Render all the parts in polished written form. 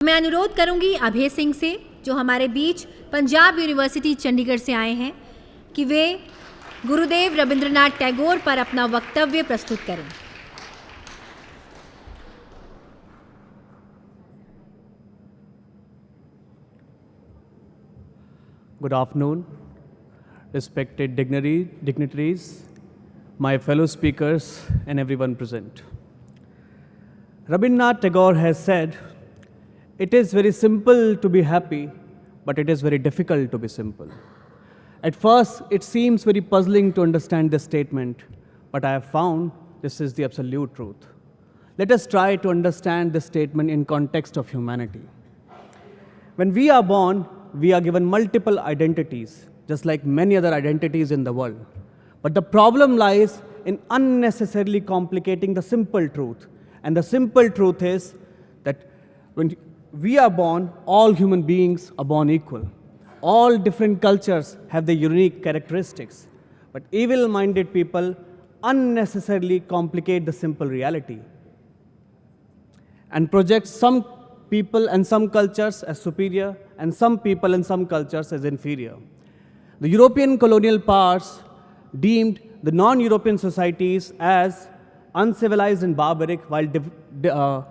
मैं अनुरोध करूंगी अभय सिंह से, जो हमारे बीच पंजाब यूनिवर्सिटी चंडीगढ़ से आए हैं, कि वे गुरुदेव रविंद्रनाथ टैगोर पर अपना वक्तव्य प्रस्तुत करें। Good afternoon, respected dignitaries, my fellow speakers, and everyone present. Rabindranath Tagore has said, "It is very simple to be happy, but it is very difficult to be simple." At first, it seems very puzzling to understand this statement, but I have found this is the absolute truth. Let us try to understand this statement in context of humanity. When we are born, we are given multiple identities, just like many other identities in the world. But the problem lies in unnecessarily complicating the simple truth. And the simple truth is that when we are born, all human beings are born equal. All different cultures have their unique characteristics. But evil-minded people unnecessarily complicate the simple reality and project some people and some cultures as superior and some people and some cultures as inferior. The European colonial powers deemed the non-European societies as uncivilized and barbaric while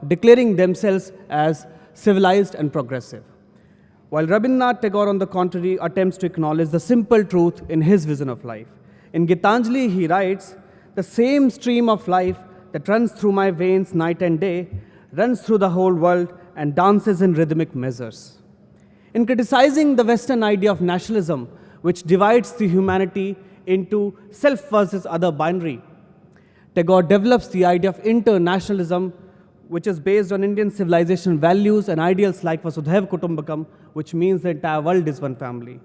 declaring themselves as civilized and progressive. While Rabindranath Tagore, on the contrary, attempts to acknowledge the simple truth in his vision of life. In Gitanjali, he writes, "The same stream of life that runs through my veins night and day runs through the whole world and dances in rhythmic measures." In criticizing the Western idea of nationalism, which divides the humanity into self versus other binary, Tagore develops the idea of internationalism, which is based on Indian civilization values and ideals like Vasudhaiva Kutumbakam, which means the entire world is one family.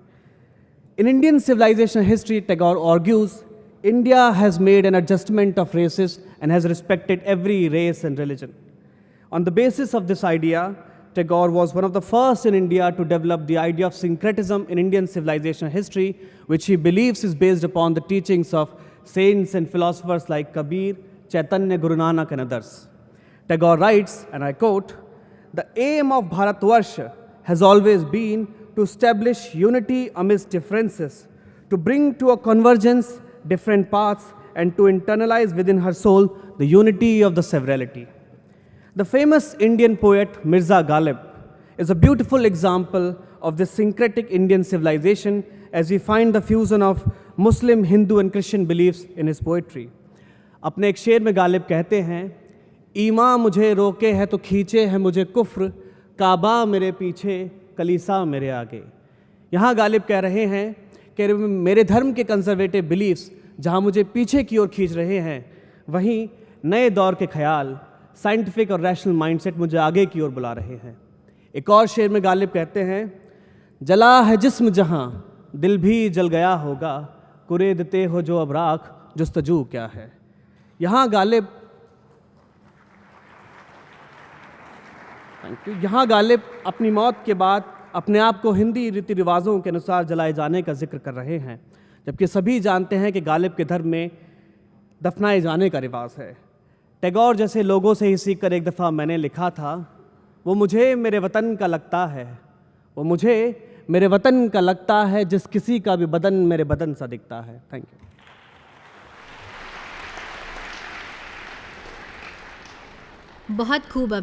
In Indian civilization history, Tagore argues, India has made an adjustment of races and has respected every race and religion. On the basis of this idea, Tagore was one of the first in India to develop the idea of syncretism in Indian civilization history, which he believes is based upon the teachings of saints and philosophers like Kabir, Chaitanya, Guru Nanak, and others. Tagore writes, and I quote, "The aim of Bharatvarsha has always been to establish unity amidst differences, to bring to a convergence different paths, and to internalize within her soul the unity of the severality." The famous Indian poet Mirza Ghalib is a beautiful example of this syncretic Indian civilization, as we find the fusion of Muslim, Hindu and Christian beliefs in his poetry. अपने एक शेर में गालिब कहते हैं, "ईमा मुझे रोके है तो खींचे है मुझे कुफ्र, काबा मेरे पीछे, कलीसा मेरे आगे." यहाँ गालिब कह रहे हैं कि मेरे धर्म के कंजर्वेटिव बिलीफ्स जहाँ मुझे पीछे की ओर खींच रहे हैं, वहीं नए दौर के ख्याल, साइंटिफिक और रैशनल माइंडसेट मुझे आगे की ओर बुला रहे हैं। एक और शेर में गालिब कहते हैं, "जला है जिस्म जहाँ दिल भी जल गया होगा, कुरेदते हो जो अब राख, जुस्तजू क्या है." यहाँ गालिब अपनी मौत के बाद अपने आप को हिंदी रीति रिवाजों के अनुसार जलाए जाने का जिक्र कर रहे हैं, जबकि सभी जानते हैं कि गालिब के धर्म में दफनाए जाने का रिवाज है। टैगोर जैसे लोगों से ही सीखकर एक दफ़ा मैंने लिखा था, "वो मुझे मेरे वतन का लगता है, वो मुझे मेरे वतन का लगता है, जिस किसी का भी बदन मेरे बदन सा दिखता है." Thank you. बहुत खूब अभय।